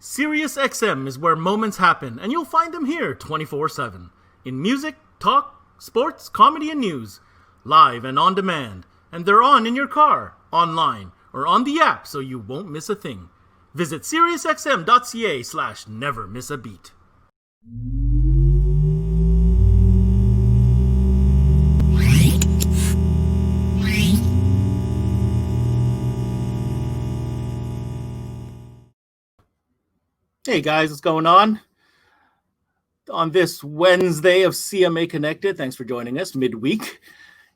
SiriusXM is where moments happen, and you'll find them here 24/7. In music, talk, sports, comedy, and news. Live and on demand. And they're on in your car, online, or on the app so you won't miss a thing. Visit SiriusXM.ca/never miss a beat. Hey guys, what's going on? On this Wednesday of CMA Connected, thanks for joining us midweek.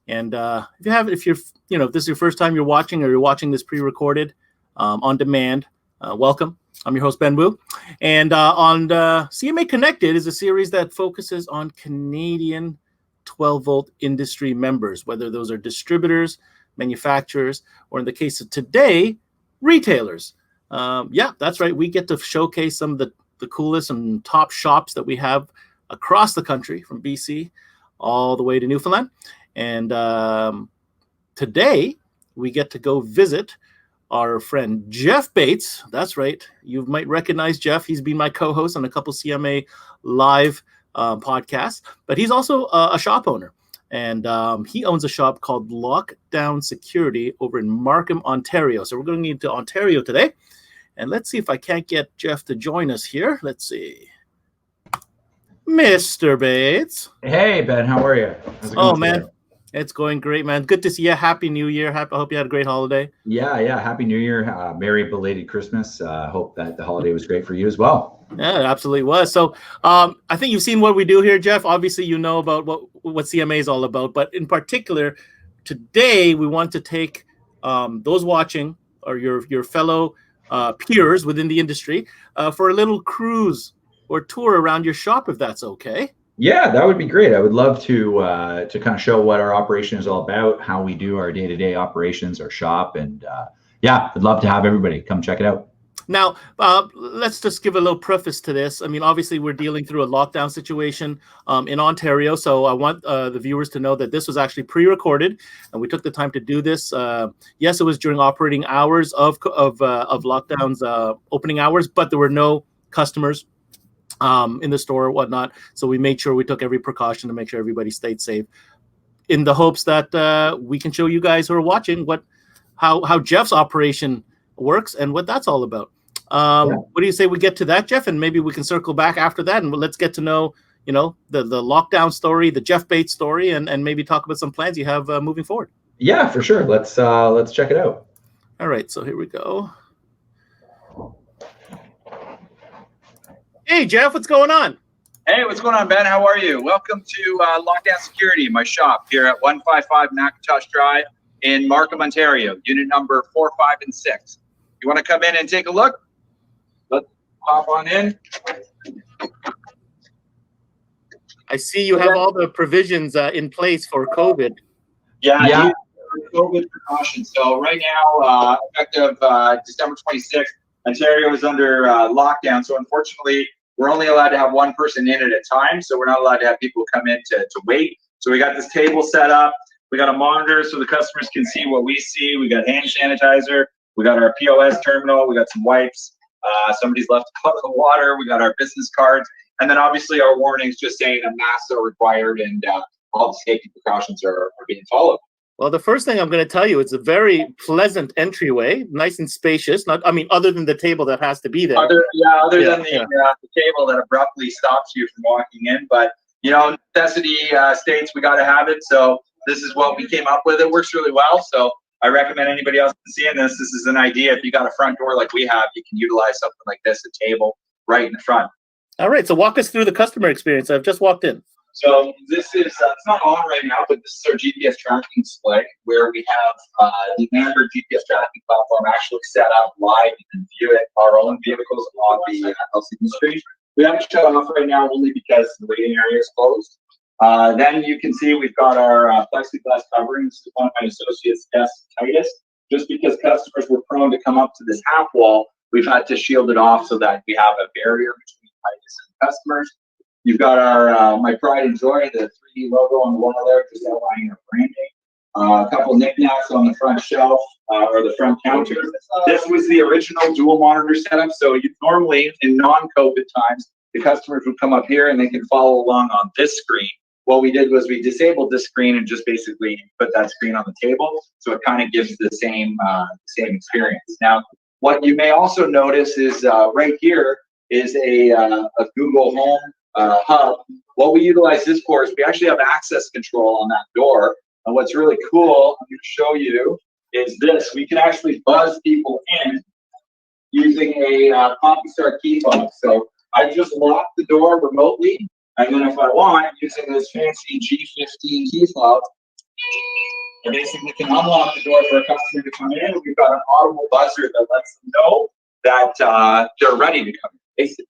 And if this is your first time you're watching, or you're watching this pre-recorded on demand, welcome. I'm your host Ben Wu, and on CMA Connected is a series that focuses on Canadian 12-volt industry members, whether those are distributors, manufacturers, or in the case of today, retailers. That's right. We get to showcase some of the coolest and top shops that we have across the country, from BC all the way to Newfoundland. And today we get to go visit our friend Jeff Bates. That's right. You might recognize Jeff. He's been my co-host on a couple CMA live podcasts, but he's also a shop owner. And he owns a shop called Lockdown Security over in Markham, Ontario. So we're going into Ontario today. And let's see if I can't get Jeff to join us here. Let's see. Mr. Bates. Hey, Ben. How are you? How's it going man. It's going great, man. Good to see you. Happy New Year. I hope you had a great holiday. Yeah. Happy New Year. Merry belated Christmas. Hope that the holiday was great for you as well. Yeah, it absolutely was. So I think you've seen what we do here, Jeff. Obviously, you know about what CMA is all about. But in particular, today we want to take those watching, or your fellow peers within the industry, for a little cruise or tour around your shop, if that's okay. Yeah, that would be great. I would love to kind of show what our operation is all about, how we do our day-to-day operations, our shop, and I'd love to have everybody come check it out. Now, let's just give a little preface to this. I mean, obviously, we're dealing through a lockdown situation in Ontario, so I want the viewers to know that this was actually pre-recorded, and we took the time to do this. Yes, it was during operating hours of lockdown's opening hours, but there were no customers in the store or whatnot, so we made sure we took every precaution to make sure everybody stayed safe, in the hopes that we can show you guys who are watching how Jeff's operation works and what that's all about. What do you say we get to that, Jeff, and maybe we can circle back after that, and let's get to know the lockdown story, the Jeff Bates story, and maybe talk about some plans you have moving forward. Yeah, for sure. Let's check it out. All right, so here we go. Hey, Jeff, what's going on? Hey, what's going on, Ben? How are you? Welcome to Lockdown Security, my shop here at 155 Macintosh Drive in Markham, Ontario, unit number 4, 5, and 6. You want to come in and take a look? Let's hop on in. I see you have all the provisions in place for COVID. Yeah. COVID precautions. So right now, effective December 26th, Ontario is under lockdown. So unfortunately, we're only allowed to have one person in at a time. So we're not allowed to have people come in to wait. So we got this table set up. We got a monitor so the customers can see what we see. We got hand sanitizer. We got our POS terminal. We got some wipes. Somebody's left a cup of the water. We got our business cards. And then obviously our warnings just saying that masks are required and all the safety precautions are being followed. Well, the first thing I'm going to tell you, it's a very pleasant entryway, nice and spacious. Other than the table that has to be there. Other than the table that abruptly stops you from walking in. But, necessity states we got to have it. So this is what we came up with. It works really well. So I recommend anybody else seeing this. This is an idea. If you got a front door like we have, you can utilize something like this, a table right in the front. All right. So walk us through the customer experience. I've just walked in. So this is, it's not on right now, but this is our GPS tracking display where we have the Amber GPS tracking platform actually set up live. You can view it, our own vehicles along the LCD screen. We haven't shut off right now only because the waiting area is closed. Then you can see we've got our plexiglass covering. This is one of my associates' desk tightest. Just because customers were prone to come up to this half wall, we've had to shield it off so that we have a barrier between tightest and customers. You've got our My Pride and Joy, the 3D logo on the wall there, just outlining our branding. a couple knickknacks on the front shelf or the front counter. This was the original dual monitor setup. So you normally, in non-COVID times, the customers would come up here and they can follow along on this screen. What we did was we disabled this screen and just basically put that screen on the table, so it kind of gives the same experience. Now, what you may also notice is right here is a Google Home hub. What we utilize this for is we actually have access control on that door. And what's really cool, I'm going to show you, is this. We can actually buzz people in using a CompuStar key fob. So I just lock the door remotely, and then if I want, using this fancy G15 key fob, I basically can unlock the door for a customer to come in. We've got an audible buzzer that lets them know that they're ready to come in, basically.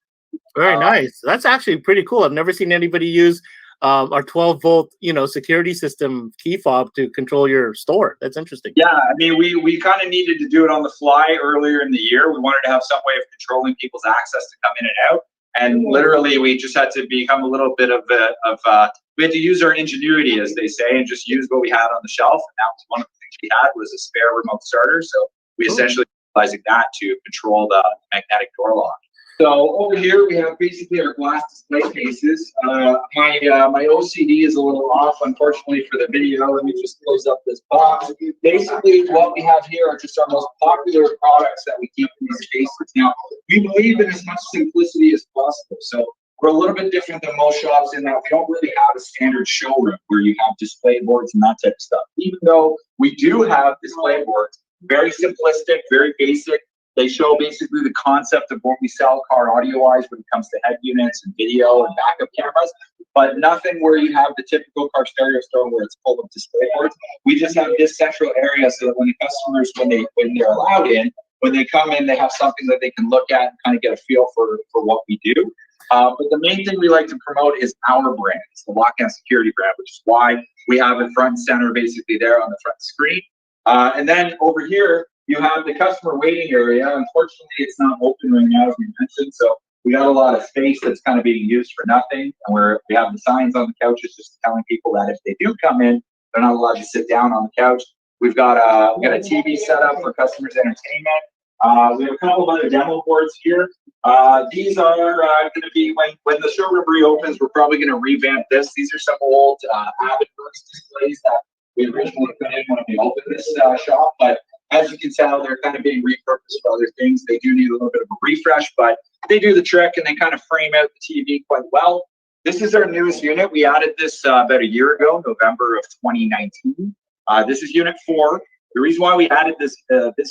Very nice. That's actually pretty cool. I've never seen anybody use our 12-volt, security system key fob to control your store. That's interesting. Yeah, I mean, we kind of needed to do it on the fly earlier in the year. We wanted to have some way of controlling people's access to come in and out. And literally, we just had to become a little bit of we had to use our ingenuity, as they say, and just use what we had on the shelf. And that was one of the things we had was a spare remote starter. So we essentially utilizing that to control the magnetic door lock. So over here we have basically our glass display cases. My OCD is a little off, unfortunately, for the video. Let me just close up this box. Basically, what we have here are just our most popular products that we keep in these cases. Now, we believe in as much simplicity as possible. So we're a little bit different than most shops in that we don't really have a standard showroom where you have display boards and that type of stuff. Even though we do have display boards, very simplistic, very basic. They show basically the concept of what we sell car audio-wise when it comes to head units and video and backup cameras, but nothing where you have the typical car stereo store where it's full of display boards. We just have this central area so that when the customers, when they're allowed in, when they come in, they have something that they can look at and kind of get a feel for what we do. But the main thing we like to promote is our brand. It's the Lockdown Security brand, which is why we have it front and center basically there on the front screen. And then over here, you have the customer waiting area. Unfortunately, it's not open right now, as we mentioned, so we got a lot of space that's kind of being used for nothing. And we have the signs on the couches just telling people that if they do come in, they're not allowed to sit down on the couch. We've got a TV set up for customers' entertainment. We have a couple of other demo boards here. These are going to be, when the showroom reopens, we're probably going to revamp this. These are some old Avid Works displays that we originally put in when we opened this shop, but as you can tell, they're kind of being repurposed for other things. They do need a little bit of a refresh, but they do the trick and they kind of frame out the TV quite well. This is our newest unit. We added this about a year ago, November of 2019. This is unit 4. The reason why we added this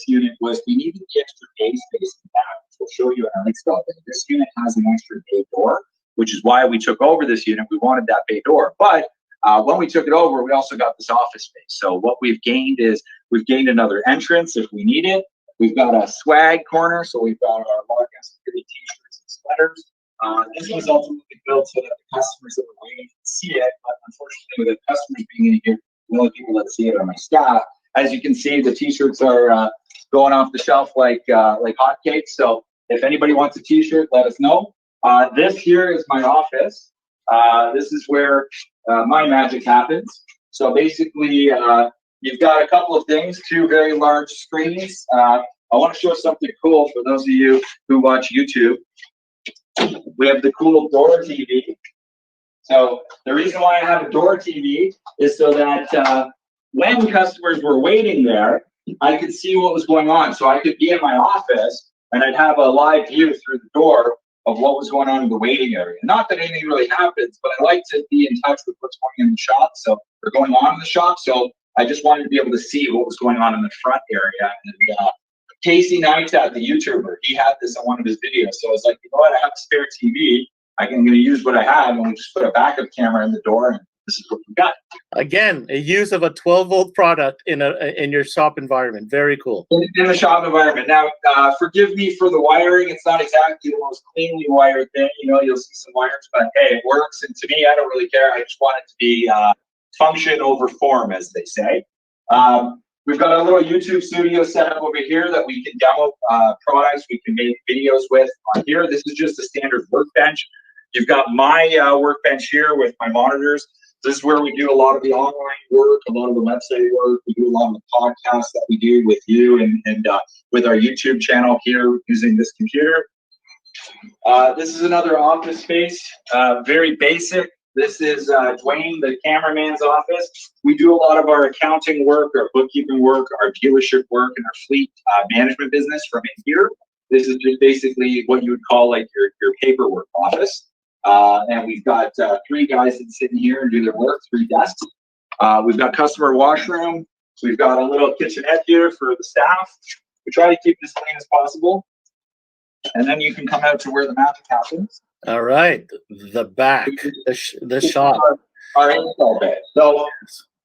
unit was we needed the extra bay space in the back, which we'll show you in our next stop. This unit has an extra bay door, which is why we took over this unit. We wanted that bay door, but when we took it over, we also got this office space. So what we've gained is we've gained another entrance if we need it. We've got a swag corner, so we've got our Lockdown Security t-shirts and sweaters. This was ultimately built so that the customers that were waiting can see it, but unfortunately, with the customers being in here, the only people that see it are my staff. As you can see, the t-shirts are going off the shelf like hotcakes. So if anybody wants a t-shirt, let us know. This here is my office. This is where my magic happens. So basically, you've got a couple of things, 2 very large screens. I want to show something cool for those of you who watch YouTube. We have the cool door TV. So the reason why I have a door TV is so that when customers were waiting there, I could see what was going on. So I could be in my office and I'd have a live view through the door of what was going on in the waiting area. Not that anything really happens, but I like to be in touch with what's going in the shop. So they're going on in the shop. So I just wanted to be able to see what was going on in the front area. And Casey Neistat, the YouTuber, he had this on one of his videos. So I was like, you know what? I have a spare TV. I'm going to use what I have, and we just put a backup camera in the door, and this is what we got. Again, a use of a 12-volt product in your shop environment. Very cool. In the shop environment. Now, forgive me for the wiring. It's not exactly the most cleanly wired thing. You know, you'll see some wires, but hey, it works. And to me, I don't really care. I just want it to be function over form, as they say. We've got a little YouTube studio set up over here that we can demo products. We can make videos with on here. This is just a standard workbench. You've got my workbench here with my monitors. This is where we do a lot of the online work, a lot of the website work. We do a lot of the podcasts that we do with you and with our YouTube channel here using this computer. This is another office space, very basic. This is Dwayne, the cameraman's office. We do a lot of our accounting work, our bookkeeping work, our dealership work, and our fleet management business from in here. This is just basically what you would call like your paperwork office. And we've got 3 guys that sit in here and do their work, 3 desks. We've got customer washroom. We've got a little kitchenette here for the staff. We try to keep this clean as possible. And then you can come out to where the magic happens. All right, the back, the shop. Our install bay. So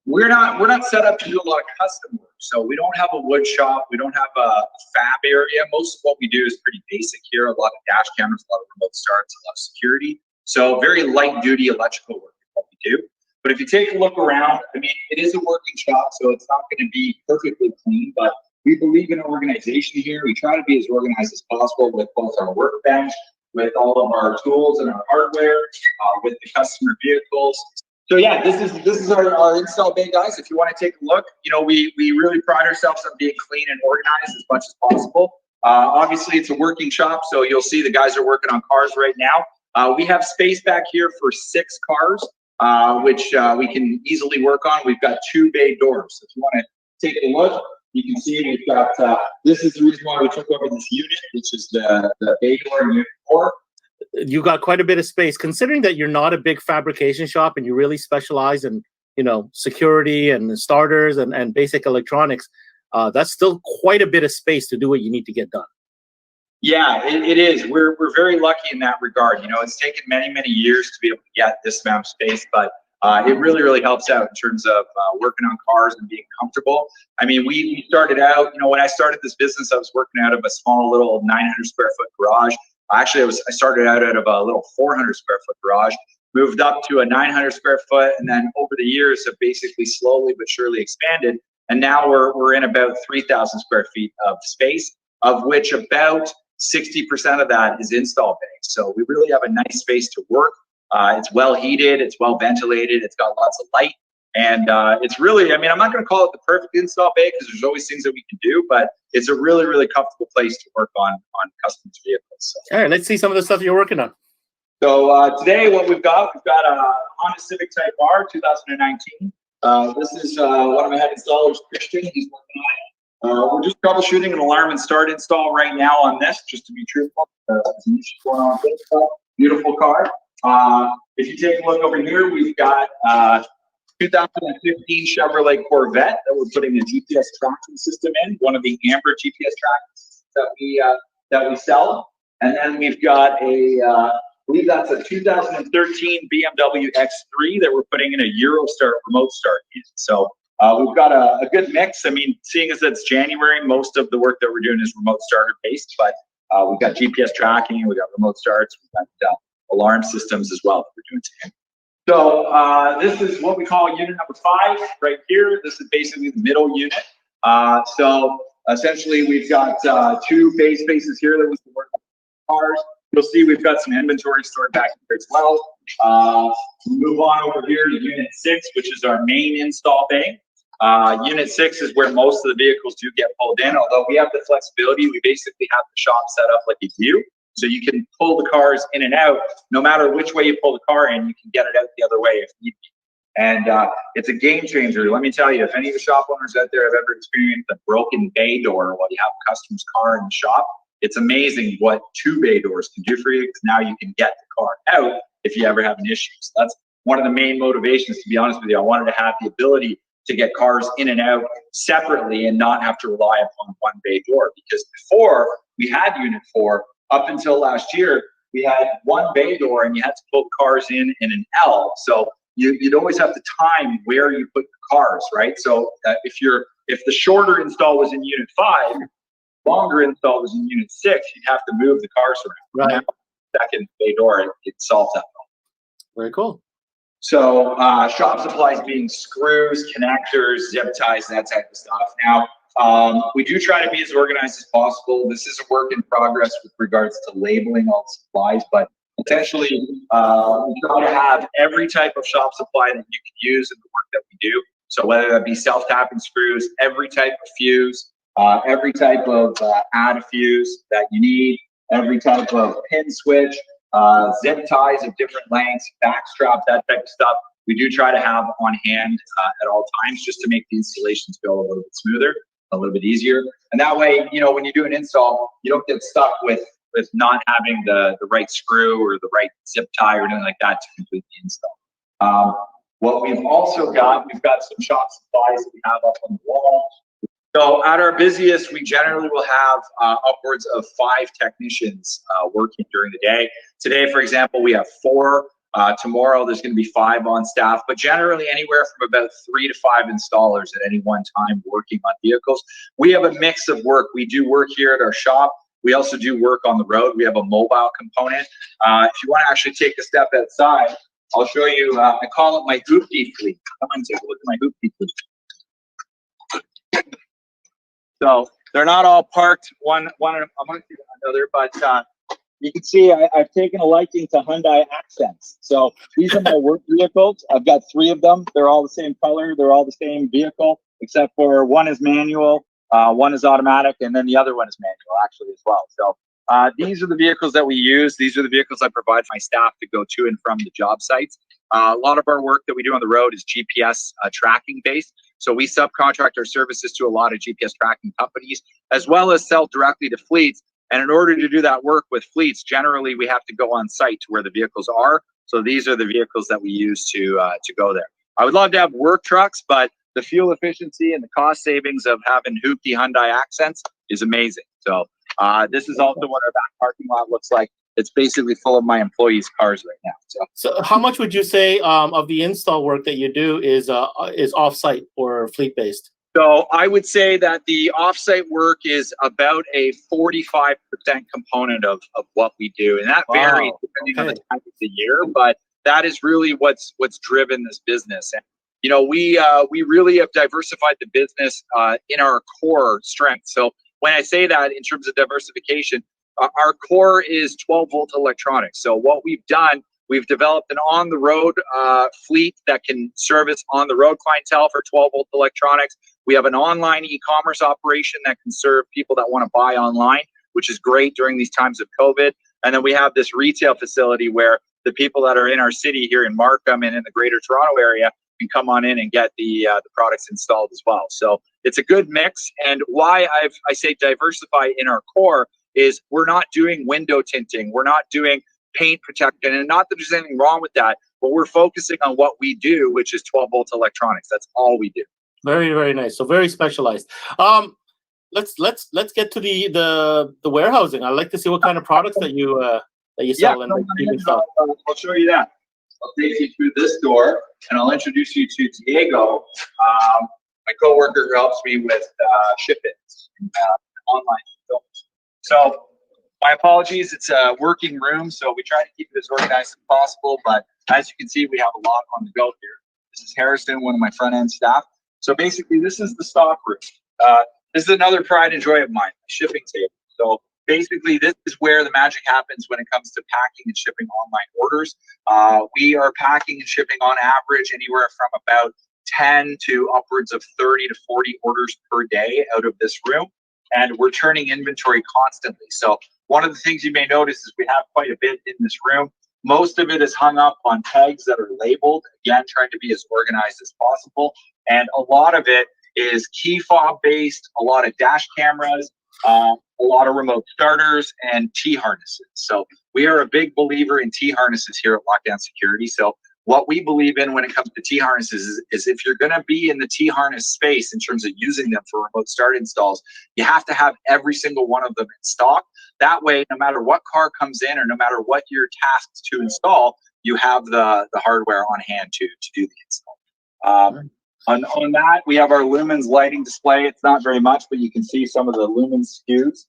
we're not set up to do a lot of custom work. So we don't have a wood shop. We don't have a fab area. Most of what we do is pretty basic here. A lot of dash cameras, a lot of remote starts, a lot of security. So very light duty electrical work is what we do. But if you take a look around, I mean, it is a working shop, so it's not going to be perfectly clean, but we believe in organization here. We try to be as organized as possible with both our workbench, with all of our tools and our hardware, with the customer vehicles. So yeah, this is our install bay, guys. If you want to take a look, you know, we really pride ourselves on being clean and organized as much as possible. Obviously, it's a working shop, so you'll see the guys are working on cars right now. We have space back here for 6 cars, which we can easily work on. We've got 2 bay doors. So if you want to take a look, you can see we've got, this is the reason why we took over this unit, which is the bay door in unit 4. You got quite a bit of space, considering that you're not a big fabrication shop and you really specialize in, you know, security and starters and basic electronics. That's still quite a bit of space to do what you need to get done. Yeah, it is. We're very lucky in that regard. You know, it's taken many, many years to be able to get this amount of space, but it really, really helps out in terms of working on cars and being comfortable. I mean, we started out, you know, when I started this business, I was working out of a small little 900 square foot garage. Actually, I started out of a little 400 square foot garage, moved up to a 900 square foot, and then over the years have basically slowly but surely expanded. And now we're in about 3,000 square feet of space, of which about 60% of that is install bay. So we really have a nice space to work. It's well heated, it's well ventilated, it's got lots of light. And it's really, I mean, I'm not going to call it the perfect install bay because there's always things that we can do, but it's a really, really comfortable place to work on customers' vehicles. So. All right, let's see some of the stuff you're working on. So today what we've got a Honda Civic Type R 2019. This is one of my head installers, Christian. He's working on it. We're just troubleshooting an alarm and start install right now on this, just to be truthful. There's an issue going on with this. Beautiful car. If you take a look over here, we've got 2015 Chevrolet Corvette that we're putting a GPS tracking system in, one of the Amber GPS tracking systems that we sell. And then we've got I believe that's a 2013 BMW X3 that we're putting in a Eurostart remote start unit. So we've got a good mix. I mean, seeing as it's January, most of the work that we're doing is remote starter based, but we've got GPS tracking, we've got remote starts, we've got alarm systems as well that we're doing today. So this is what we call unit number 5 right here. This is basically the middle unit. So essentially we've got 2 bay spaces here that we can work on cars. You'll see we've got some inventory stored back here as well. We move on over here to unit 6, which is our main install bay. Unit 6 is where most of the vehicles do get pulled in. Although we have the flexibility, we basically have the shop set up like a U. So you can pull the cars in and out. No matter which way you pull the car in, you can get it out the other way if need be. And it's a game changer. Let me tell you, if any of the shop owners out there have ever experienced a broken bay door while you have a customer's car in the shop, it's amazing what 2 bay doors can do for you, because now you can get the car out if you ever have an issue. So that's one of the main motivations, to be honest with you. I wanted to have the ability to get cars in and out separately and not have to rely upon 1 bay door. Because before we had unit 4, up until last year, we had 1 bay door and you had to pull the cars in an L. So you'd always have to time where you put the cars, right? So if the shorter install was in unit 5, longer install was in unit 6, you'd have to move the cars around. Right. Now, second bay door, it solves that problem. Very cool. So shop supplies being screws, connectors, zip ties, that type of stuff. Now, we do try to be as organized as possible. This is a work in progress with regards to labeling all the supplies, but Essentially, we try to have every type of shop supply that you can use in the work that we do. So whether that be self-tapping screws, every type of fuse, every type of add fuse that you need, every type of pin switch, zip ties of different lengths, back straps, that type of stuff, we do try to have on hand at all times, just to make the installations go a little bit smoother, a little bit easier. And that way, you know, when you do an install, you don't get stuck with not having the right screw or the right zip tie or anything like that to complete the install. What we've also got, we've got some shop supplies that we have up on the wall. So at our busiest, we generally will have upwards of 5 technicians working during the day. Today, for example, we have 4. Tomorrow, there's going to be 5 on staff, but generally anywhere from about 3 to 5 installers at any one time working on vehicles. We have a mix of work. We do work here at our shop. We also do work on the road. We have a mobile component. If you want to actually take a step outside, I'll show you, I call it my hoopty fleet. Come on, take a look at my hoopty fleet. So they're not all parked one amongst another, but you can see I've taken a liking to Hyundai Accents. So these are my work vehicles. I've got 3 of them. They're all the same color. They're all the same vehicle, except for one is manual, one is automatic, and then the other one is manual actually as well. So these are the vehicles that we use. These are the vehicles I provide my staff to go to and from the job sites. A lot of our work that we do on the road is GPS tracking based. So we subcontract our services to a lot of GPS tracking companies, as well as sell directly to fleets. And in order to do that work with fleets, generally we have to go on site to where the vehicles are. So these are the vehicles that we use to go there. I would love to have work trucks, but the fuel efficiency and the cost savings of having hoopty Hyundai Accents is amazing. So this is also what our back parking lot looks like. It's basically full of my employees' cars right now. So how much would you say of the install work that you do is off-site or fleet-based? So I would say that the off-site work is about a 45% component of what we do, and that varies depending on the time of the year. But that is really what's driven this business. And you know, we really have diversified the business in our core strength. So when I say that in terms of diversification, our core is 12-volt electronics. So what we've done, we've developed an on-the-road fleet that can service on-the-road clientele for 12-volt electronics. We have an online e-commerce operation that can serve people that want to buy online, which is great during these times of COVID. And then we have this retail facility where the people that are in our city here in Markham and in the Greater Toronto area can come on in and get the products installed as well. So it's a good mix. And why I say diversify in our core is we're not doing window tinting. We're not doing paint protection. And not that there's anything wrong with that, but we're focusing on what we do, which is 12-volt electronics. That's all we do. Very, very nice. So very specialized. Let's get to the warehousing. I'd like to see what kind of products that you sell and you can sell. I'll show you that. I'll take you through this door, and I'll introduce you to Diego, my coworker who helps me with shipments, online. So my apologies. It's a working room, so we try to keep it as organized as possible. But as you can see, we have a lot on the go here. This is Harrison, one of my front end staff. So basically, this is the stock room. This is another pride and joy of mine, the shipping table. So basically, this is where the magic happens when it comes to packing and shipping online orders. We are packing and shipping on average anywhere from about 10 to upwards of 30 to 40 orders per day out of this room. And we're turning inventory constantly. So one of the things you may notice is we have quite a bit in this room. Most of it is hung up on tags that are labeled, again, trying to be as organized as possible. And a lot of it is key fob based, a lot of dash cameras, a lot of remote starters and T-harnesses. So we are a big believer in T-harnesses here at Lockdown Security. So what we believe in when it comes to T-harnesses is if you're going to be in the T-harness space in terms of using them for remote start installs, you have to have every single one of them in stock. That way, no matter what car comes in or no matter what you're tasked to install, you have the hardware on hand to do the install. On that, we have our lumens lighting display. It's not very much, but you can see some of the lumens SKUs.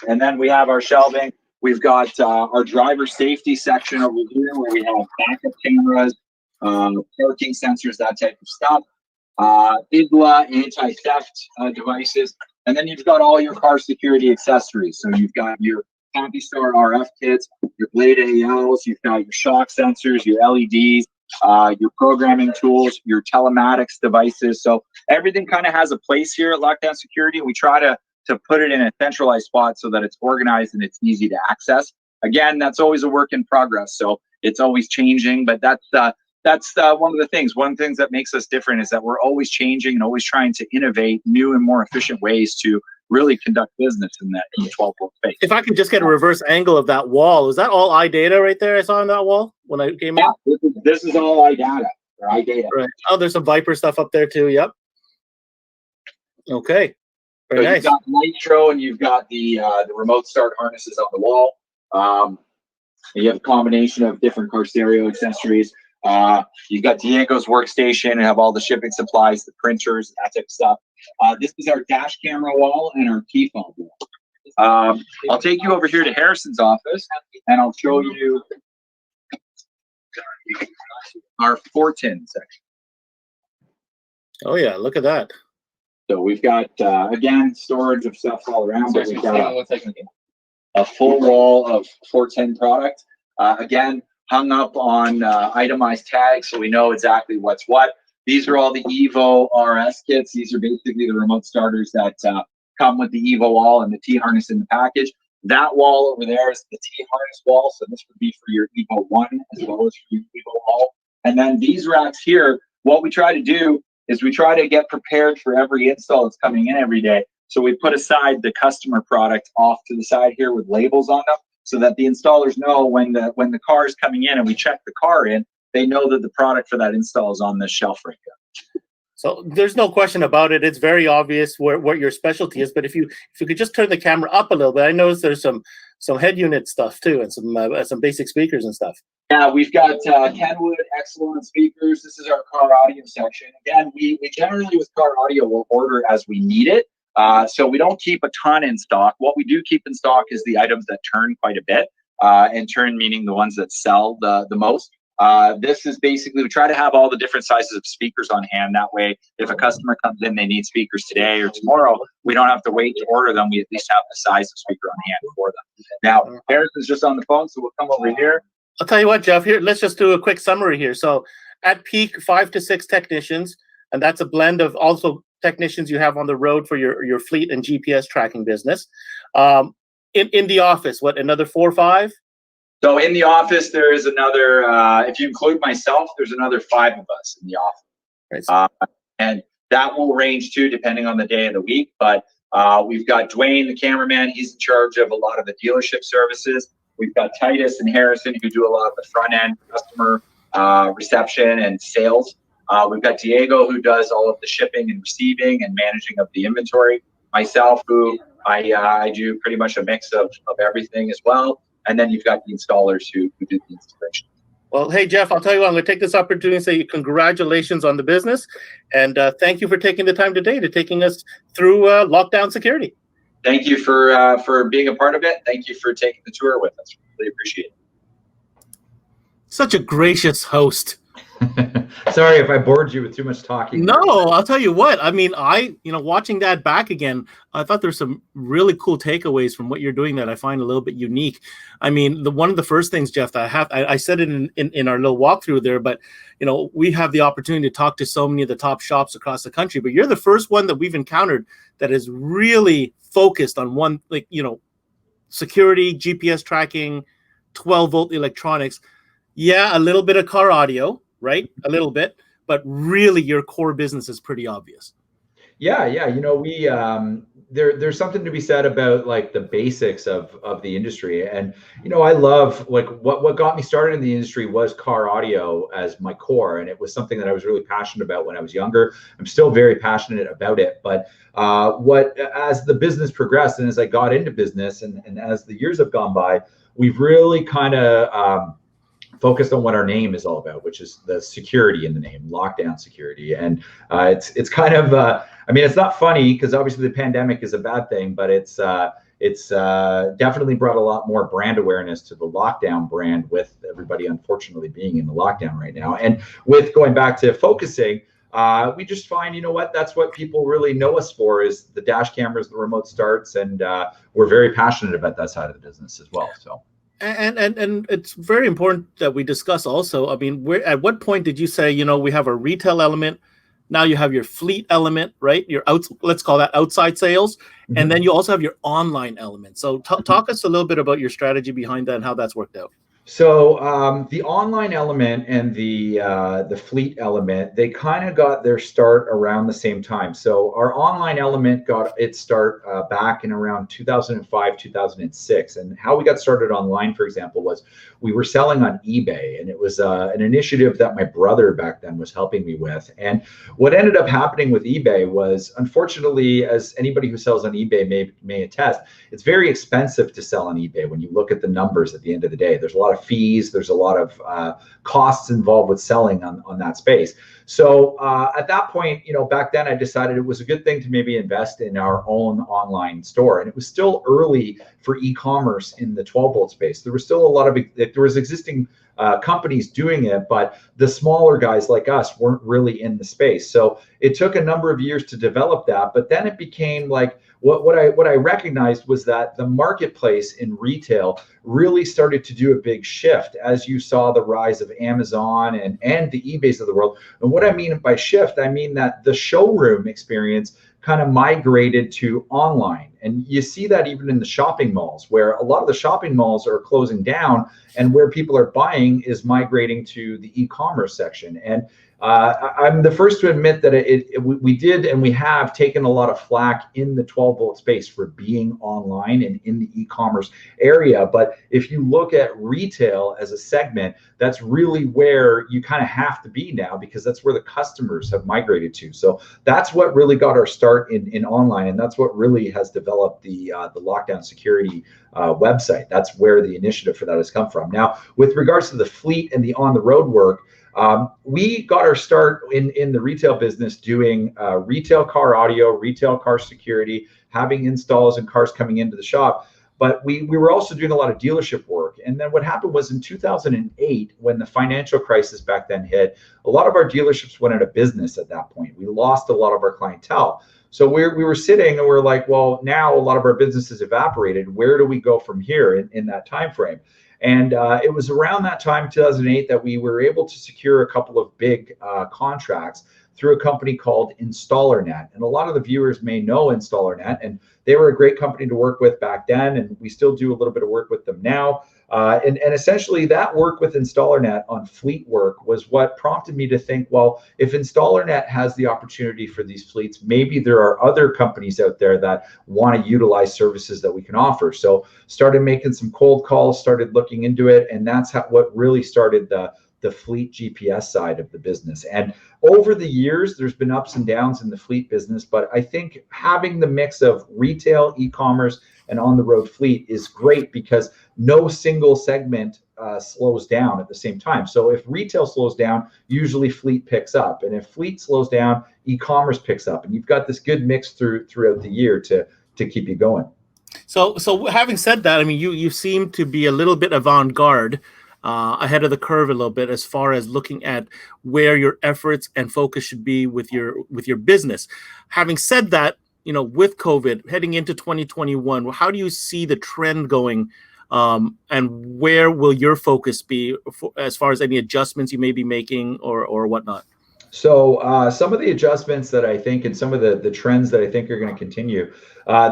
And then we have our shelving. We've got our driver safety section over here where we have backup cameras, parking sensors, that type of stuff, IGLA anti-theft devices. And then you've got all your car security accessories. So you've got your Happy Start RF kits, your Blade ALs, you've got your shock sensors, your LEDs, your programming tools, your telematics devices. So everything kind of has a place here at Lockdown Security. We try to put it in a centralized spot so that it's organized and it's easy to access. Again, that's always a work in progress, so it's always changing. But that's one of the things. One of the things that makes us different is that we're always changing and always trying to innovate new and more efficient ways to really conduct business in the 12-volt space. If I could just get a reverse angle of that wall, is that all iData right there I saw on that wall when I came in? Yeah, this is all iData or iData. Right. Oh, there's some Viper stuff up there too. Yep. Okay. Very nice. You've got Nitro and you've got the remote start harnesses on the wall. You have a combination of different car stereo accessories. You've got Diego's workstation and have all the shipping supplies, the printers, that type of stuff. This is our dash camera wall and our key fob wall. I'll take you over here to Harrison's office and I'll show you our 410 section. Oh yeah, look at that. So we've got, again, storage of stuff all around, but we've got a full wall of 410 product. Again, hung up on itemized tags so we know exactly what's what. These are all the Evo RS kits. These are basically the remote starters that come with the Evo wall and the T-harness in the package. That wall over there is the T-harness wall, so this would be for your Evo 1 as well as for your Evo wall. And then these racks here, what we try to do is we try to get prepared for every install that's coming in every day. So we put aside the customer product off to the side here with labels on them so that the installers know when the car is coming in and we check the car in, they know that the product for that install is on this shelf right here. So there's no question about it. It's very obvious what your specialty is. But if you could just turn the camera up a little bit, I noticed there's some head unit stuff too and some basic speakers and stuff. Yeah, we've got Kenwood excellent speakers. This is our car audio section. Again, we generally with car audio will order as we need it. So we don't keep a ton in stock. What we do keep in stock is the items that turn quite a bit, and turn meaning the ones that sell the most. This is basically, we try to have all the different sizes of speakers on hand. That way, if a customer comes in, they need speakers today or tomorrow, we don't have to wait to order them. We at least have the size of speaker on hand for them. Now, Harrison's just on the phone, so we'll come over here. I'll tell you what, Jeff, here, let's just do a quick summary here. So at peak, 5 to 6 technicians, and that's a blend of also technicians you have on the road for your fleet and GPS tracking business. In the office, what, another 4 or 5? So in the office, there is another, if you include myself, there's another 5 of us in the office. Right. And that will range too, depending on the day of the week. But we've got Dwayne, the cameraman. He's in charge of a lot of the dealership services. We've got Titus and Harrison, who do a lot of the front end customer reception and sales. We've got Diego, who does all of the shipping and receiving and managing of the inventory. Myself, who I do pretty much a mix of everything as well. And then you've got the installers who do the installation. Well, hey, Jeff, I'll tell you what, I'm going to take this opportunity to say congratulations on the business. And thank you for taking the time today to taking us through lockdown security. Thank you for being a part of it. Thank you for taking the tour with us. Really appreciate it. Such a gracious host. Sorry if I bored you with too much talking. No, I'll tell you what. I mean, watching that back again, I thought there's some really cool takeaways from what you're doing that I find a little bit unique. I mean, one of the first things, Jeff, that I said it in our little walkthrough there, but we have the opportunity to talk to so many of the top shops across the country, but you're the first one that we've encountered that is really focused on one, security, GPS tracking, 12-volt electronics. Yeah, a little bit of car audio, right? A little bit, but really your core business is pretty obvious. Yeah. We there's something to be said about like the basics of the industry. And I love what got me started in the industry was car audio as my core. And it was something that I was really passionate about when I was younger. I'm still very passionate about it. But as the business progressed and as I got into business and as the years have gone by, we've really kind of focused on what our name is all about, which is the security in the name, lockdown security. And it's kind of, it's not funny because obviously the pandemic is a bad thing, but it's definitely brought a lot more brand awareness to the lockdown brand with everybody unfortunately being in the lockdown right now. And with going back to focusing, we just find, you know what, that's what people really know us for, is the dash cameras, the remote starts, and we're very passionate about that side of the business as well. So. And it's very important that we discuss also. I mean, at what point did you say, you know, we have a retail element, now you have your fleet element, right? Your let's call that outside sales, and then you also have your online element. So talk us a little bit about your strategy behind that and how that's worked out. So the online element and the fleet element, they kind of got their start around the same time. So our online element got its start back in around 2005, 2006. And how we got started online, for example, was we were selling on eBay, and it was an initiative that my brother back then was helping me with. And what ended up happening with eBay was, unfortunately, as anybody who sells on eBay may attest, it's very expensive to sell on eBay when you look at the numbers at the end of the day. There's a lot of fees, there's a lot of costs involved with selling on that space. So at that point, you know, back then I decided it was a good thing to maybe invest in our own online store. And it was still early for e-commerce in the 12-volt space. There was still a lot of, there was existing companies doing it, but the smaller guys like us weren't really in the space. So it took a number of years to develop that, but then it became like, what I recognized was that the marketplace in retail really started to do a big shift as you saw the rise of Amazon and the eBays of the world. And what I mean by shift, I mean that the showroom experience kind of migrated to online. And you see that even in the shopping malls, where a lot of the shopping malls are closing down, and where people are buying is migrating to the e-commerce section. And I'm the first to admit that we did and we have taken a lot of flack in the 12-volt space for being online and in the e-commerce area. But if you look at retail as a segment, that's really where you kind of have to be now, because that's where the customers have migrated to. So that's what really got our start in online, and that's what really has developed the lockdown security website. That's where the initiative for that has come from. Now, with regards to the fleet and the on-the-road work, we got our start in the retail business doing retail car audio, retail car security, having installs and cars coming into the shop. But we were also doing a lot of dealership work. And then what happened was in 2008, when the financial crisis back then hit, a lot of our dealerships went out of business at that point. We lost a lot of our clientele. So we were sitting and we're like, well, now a lot of our businesses evaporated. Where do we go from here in that time frame? And it was around that time, 2008, that we were able to secure a couple of big contracts through a company called InstallerNet. And a lot of the viewers may know InstallerNet, and they were a great company to work with back then, and we still do a little bit of work with them now. And essentially that work with InstallerNet on fleet work was what prompted me to think, well, if InstallerNet has the opportunity for these fleets, maybe there are other companies out there that want to utilize services that we can offer. So started making some cold calls, started looking into it, and that's what really started the fleet GPS side of the business. And over the years, there's been ups and downs in the fleet business, but I think having the mix of retail, e-commerce, and on-the-road fleet is great, because no single segment slows down at the same time. So if retail slows down, usually fleet picks up. And if fleet slows down, e-commerce picks up. And you've got this good mix throughout the year to keep you going. So having said that, I mean, you seem to be a little bit avant-garde, ahead of the curve a little bit, as far as looking at where your efforts and focus should be with your business. Having said that, you know, with COVID heading into 2021, how do you see the trend going, and where will your focus be as far as any adjustments you may be making or whatnot? So some of the adjustments that I think, and some of the trends that I think are going to continue,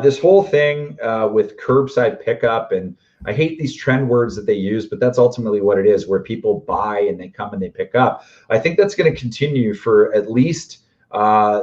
this whole thing with curbside pickup, and I hate these trend words that they use, but that's ultimately what it is, where people buy and they come and they pick up. I think that's going to continue for at least I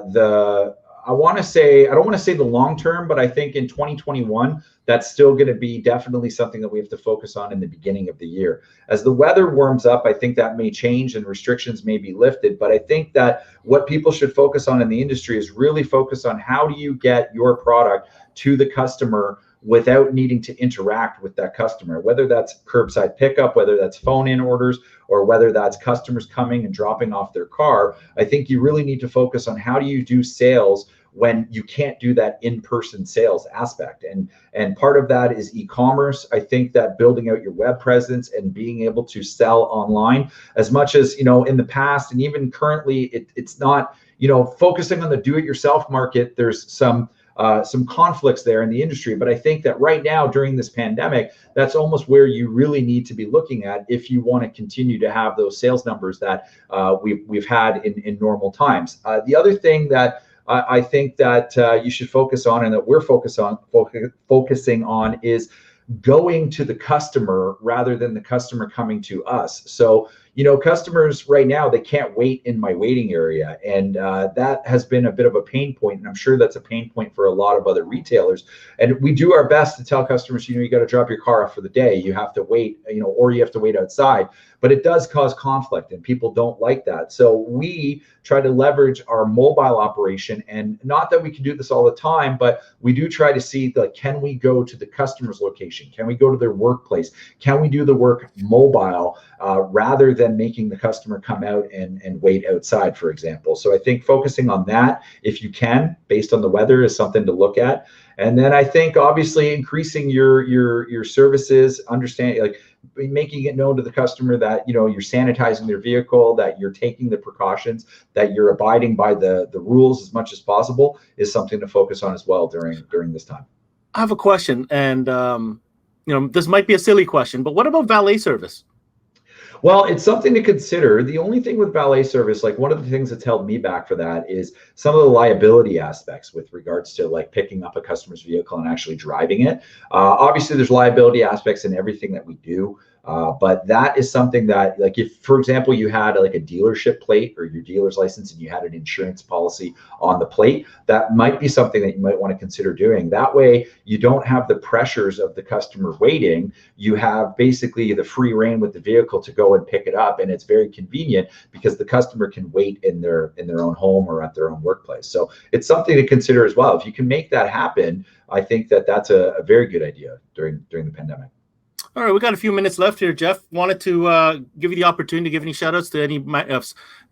don't want to say the long term, but I think in 2021, that's still going to be definitely something that we have to focus on in the beginning of the year. As the weather warms up, I think that may change and restrictions may be lifted. But I think that what people should focus on in the industry is really focus on how do you get your product to the customer without needing to interact with that customer, whether that's curbside pickup, whether that's phone-in orders, or whether that's customers coming and dropping off their car. I think you really need to focus on how do you do sales when you can't do that in-person sales aspect. And part of that is e-commerce. I think that building out your web presence and being able to sell online, as much as, you know, in the past and even currently, it's not focusing on the do-it-yourself market, there's some conflicts there in the industry. But I think that right now during this pandemic, that's almost where you really need to be looking at if you want to continue to have those sales numbers that we've had in normal times. The other thing that I think that you should focus on, and that we're focusing on, is going to the customer rather than the customer coming to us. So, customers right now, they can't wait in my waiting area. And that has been a bit of a pain point. And I'm sure that's a pain point for a lot of other retailers. And we do our best to tell customers, you got to drop your car off for the day. You have to wait, or you have to wait outside. But it does cause conflict, and people don't like that. So we try to leverage our mobile operation, and not that we can do this all the time, but we do try to see, like, can we go to the customer's location? Can we go to their workplace? Can we do the work mobile rather than making the customer come out and wait outside, for example? So I think focusing on that, if you can, based on the weather, is something to look at. And then I think obviously increasing your services, understanding, like, making it known to the customer that you're sanitizing their vehicle, that you're taking the precautions, that you're abiding by the rules as much as possible, is something to focus on as well during this time. I have a question, and this might be a silly question, but what about valet service? Well, it's something to consider. The only thing with valet service, like, one of the things that's held me back for that is some of the liability aspects with regards to, like, picking up a customer's vehicle and actually driving it. Obviously, there's liability aspects in everything that we do. But that is something that, like, if, for example, you had like a dealership plate or your dealer's license and you had an insurance policy on the plate, that might be something that you might want to consider doing. That way, you don't have the pressures of the customer waiting. You have basically the free reign with the vehicle to go and pick it up, and it's very convenient because the customer can wait in their own home or at their own workplace. So it's something to consider as well. If you can make that happen, I think that that's a very good idea during the pandemic. All right, we got a few minutes left here, Jeff. Wanted to give you the opportunity to give any shout outs to any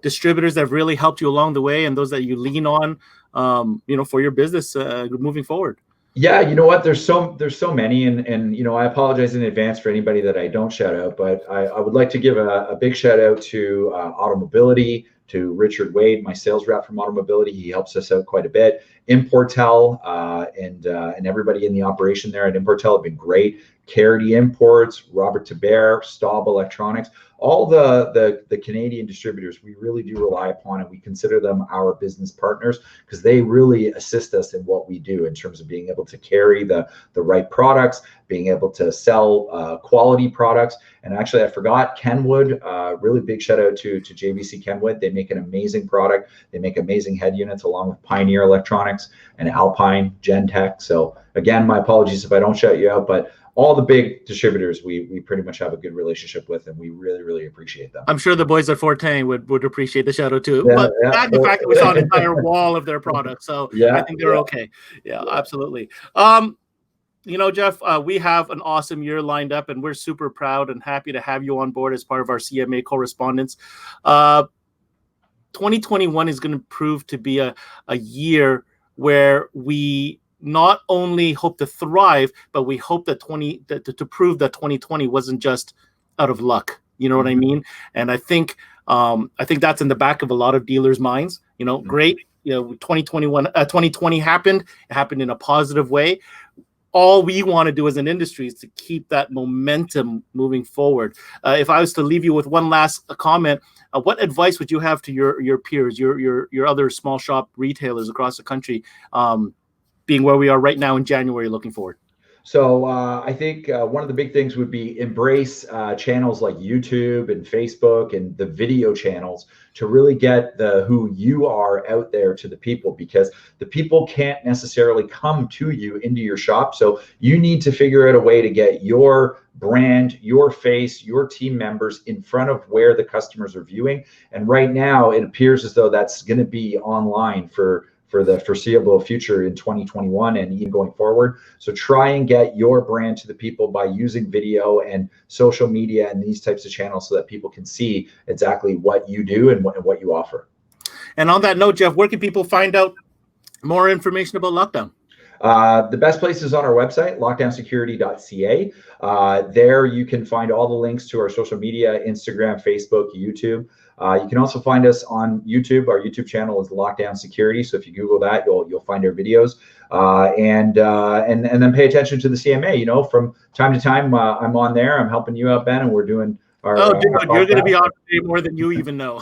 distributors that have really helped you along the way, and those that you lean on, for your business moving forward. Yeah, you know what? There's so many, and I apologize in advance for anybody that I don't shout out, but I would like to give a big shout out to Automobility, to Richard Wade, my sales rep from Automobility. He helps us out quite a bit. Importel and everybody in the operation there at Importel have been great. Carity Imports, Robert Tabert, Staub Electronics, all the Canadian distributors we really do rely upon, and we consider them our business partners because they really assist us in what we do in terms of being able to carry the right products, being able to sell quality products. And actually, I forgot Kenwood. Really big shout out to JVC Kenwood. They make an amazing product. They make amazing head units along with Pioneer Electronics and Alpine, Gentech. So again, my apologies if I don't shout you out, but all the big distributors we pretty much have a good relationship with, and we really, really appreciate them. I'm sure the boys at Fortin would appreciate the shout out too. Yeah, but yeah. the fact that we saw an entire wall of their products, so yeah, I think they're okay. Yeah, absolutely. Jeff, we have an awesome year lined up, and we're super proud and happy to have you on board as part of our CMA correspondence. 2021 is going to prove to be a year where we not only hope to thrive, but we hope that to prove that 2020 wasn't just out of luck. You know what I mean? And I think that's in the back of a lot of dealers' minds. Great. 2020 happened. It happened in a positive way. All we want to do as an industry is to keep that momentum moving forward. If I was to leave you with one last comment, what advice would you have to your peers, your other small shop retailers across the country, being where we are right now in January, looking forward? So I think one of the big things would be embrace channels like YouTube and Facebook and the video channels to really get who you are out there to the people, because the people can't necessarily come to you into your shop. So you need to figure out a way to get your brand, your face, your team members in front of where the customers are viewing. And right now it appears as though that's going to be online for the foreseeable future in 2021 and even going forward. So try and get your brand to the people by using video and social media and these types of channels so that people can see exactly what you do and what you offer. And on that note, Jeff, where can people find out more information about Lockdown? The best place is on our website, lockdownsecurity.ca. There you can find all the links to our social media, Instagram, Facebook, YouTube. You can also find us on YouTube. Our YouTube channel is Lockdown Security. So if you Google that, you'll find our videos. And then pay attention to the CMA. You know, from time to time, I'm on there. I'm helping you out, Ben, and we're doing our. Oh, dude, you're going to be on today more than you even know.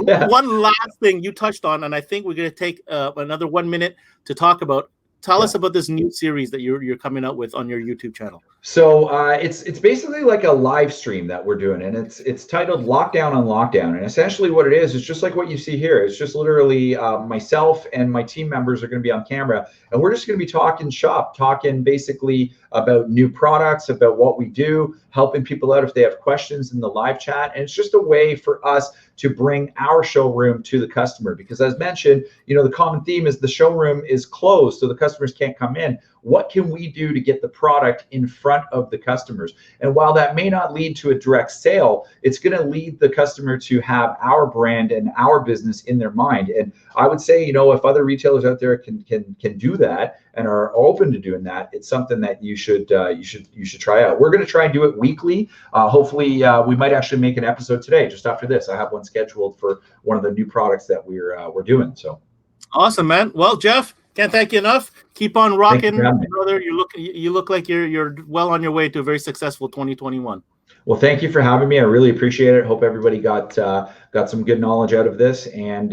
Yeah. One last thing you touched on, and I think we're going to take another 1 minute to talk about. Tell us about this new series that you're coming out with on your YouTube channel. So it's basically like a live stream that we're doing, and it's titled Lockdown on Lockdown. And essentially what it is just like what you see here. It's just literally myself and my team members are going to be on camera, and we're just going to be talking shop, talking basically about new products, about what we do, helping people out if they have questions in the live chat. And it's just a way for us to bring our showroom to the customer, because as mentioned, you know, the common theme is the showroom is closed, so the customers can't come in. What can we do to get the product in front of the customers? And while that may not lead to a direct sale, it's going to lead the customer to have our brand and our business in their mind. And I would say, you know, if other retailers out there can do that and are open to doing that, it's something that you should try out. We're going to try and do it weekly. Hopefully, we might actually make an episode today, just after this. I have one scheduled for one of the new products that we're doing. So awesome, man. Well, Jeff, can't thank you enough. Keep on rocking, brother. You look like you're well on your way to a very successful 2021. Well, thank you for having me. I really appreciate it. Hope everybody got some good knowledge out of this, and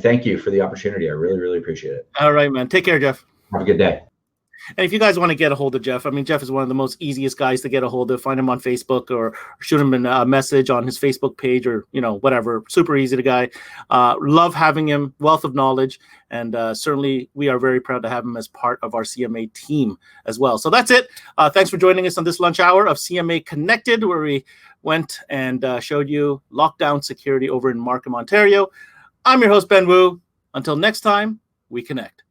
thank you for the opportunity. I really appreciate it. All right, man. Take care, Jeff. Have a good day. And if you guys want to get a hold of Jeff, I mean, Jeff is one of the most easiest guys to get a hold of. Find him on Facebook or shoot him a message on his Facebook page, or, you know, whatever. Super easy to guy. Love having him, wealth of knowledge. And certainly we are very proud to have him as part of our CMA team as well. So that's it. Thanks for joining us on this lunch hour of CMA Connected, where we went and showed you lockdown security over in Markham, Ontario. I'm your host, Ben Wu. Until next time, we connect.